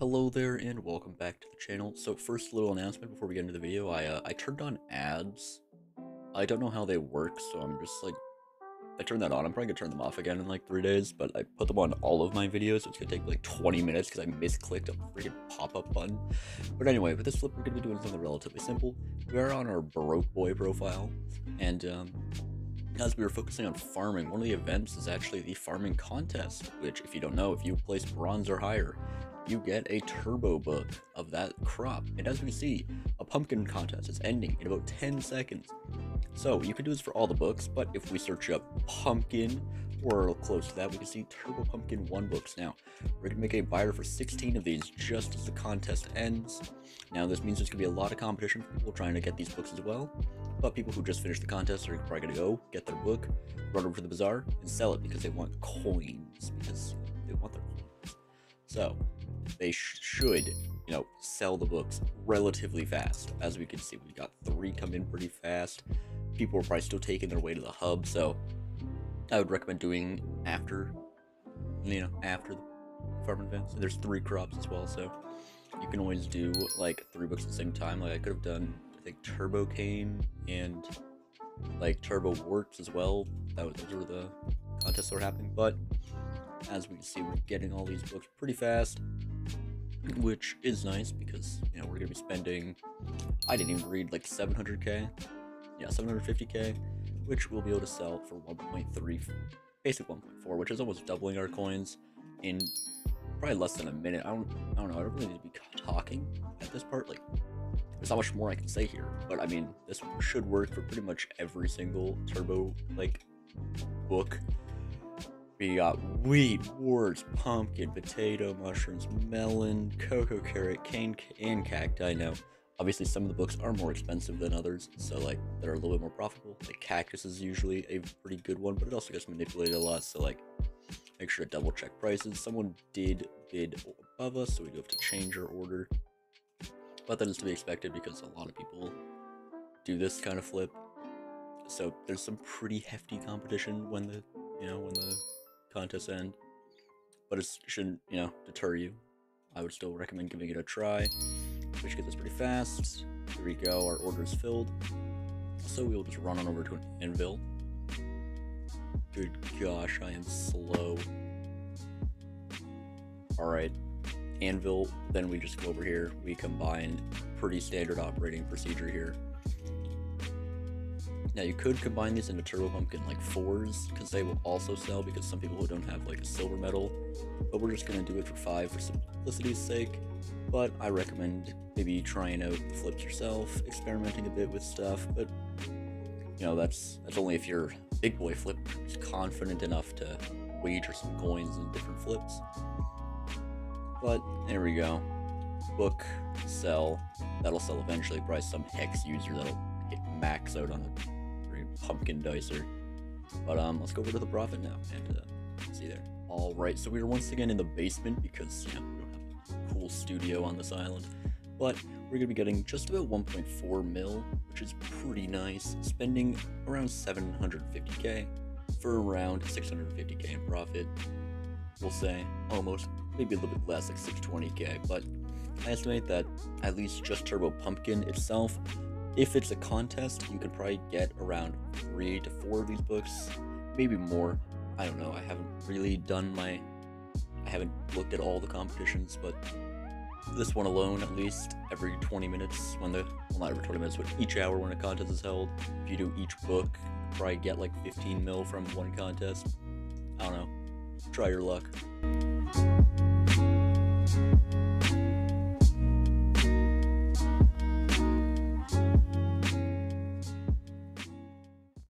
Hello there and welcome back to the channel. So first little announcement before we get into the video, I turned on ads. I don't know how they work, so I'm just like, I turned that on. I'm probably gonna turn them off again in like 3 days, but I put them on all of my videos, so it's gonna take like 20 minutes because I misclicked a freaking pop-up button. But anyway, with this flip, we're gonna be doing something relatively simple. We are on our Baroque Boy profile, and as we were focusing on farming, one of the events is actually the farming contest, which if you don't know, if you place bronze or higher, you get a turbo book of that crop. And as we see, a pumpkin contest is ending in about 10 seconds. So you can do this for all the books, but if we search up pumpkin or close to that, we can see Turbo Pumpkin 1 books. Now, we're going to make a buyer for 16 of these just as the contest ends. Now, this means there's going to be a lot of competition for people trying to get these books as well. But people who just finished the contest are probably going to go get their book, run over to the bazaar, and sell it because they want coins. Because they want their coins. So, they should, sell the books relatively fast. As we can see, we got 3 come in pretty fast. People are probably still taking their way to the hub, so I would recommend doing after the farm events. And there's 3 crops as well, so you can always do like 3 books at the same time. Like I could have done, I think, Turbo Cane and like Turbo Warts as well. Those were the contests that were happening, but as we can see, we're getting all these books pretty fast, which is nice because, we're going to be spending, I didn't even read, like 700k, yeah, 750k, which we'll be able to sell for 1.3, basic 1.4, which is almost doubling our coins in probably less than a minute. I don't know, I don't really need to be talking at this part, like, there's not much more I can say here, but I mean, this should work for pretty much every single turbo, book. We got wheat, warts, pumpkin, potato, mushrooms, melon, cocoa carrot, cane, and cacti. Now, obviously some of the books are more expensive than others, so like they're a little bit more profitable. Like cactus is usually a pretty good one, but it also gets manipulated a lot, so like make sure to double check prices. Someone did bid above us, so we do have to change our order. But that is to be expected because a lot of people do this kind of flip. So there's some pretty hefty competition when the contests end, but it shouldn't, deter you. I would still recommend giving it a try, which gets us pretty fast. Here we go, our order is filled, so we'll just run on over to an anvil. Good gosh, I am slow. Alright, anvil, then we just go over here, we combine, pretty standard operating procedure here. Now you could combine these into Turbo Pumpkin like 4s, because they will also sell, because some people who don't have like a silver medal, but we're just going to do it for 5 for simplicity's sake. But I recommend maybe trying out the flips yourself, experimenting a bit with stuff, but that's only if you're a big boy flipper who's confident enough to wager some coins in different flips. But there we go, book, sell, that'll sell eventually. Probably some hex user that'll hit max out on a pumpkin dicer. But let's go over to the profit now and see there. Alright, so we are once again in the basement because we don't have a cool studio on this island, but we're gonna be getting just about 1.4 mil, which is pretty nice, spending around 750k for around 650k in profit. We'll say almost, maybe a little bit less, like 620k, but I estimate that at least just Turbo Pumpkin itself, if it's a contest, you could probably get around 3 to 4 of these books, maybe more. I don't know, I haven't really I haven't looked at all the competitions, but this one alone, at least every 20 minutes well, not every 20 minutes, but each hour when a contest is held, if you do each book, you could probably get like 15 mil from one contest. I don't know, try your luck.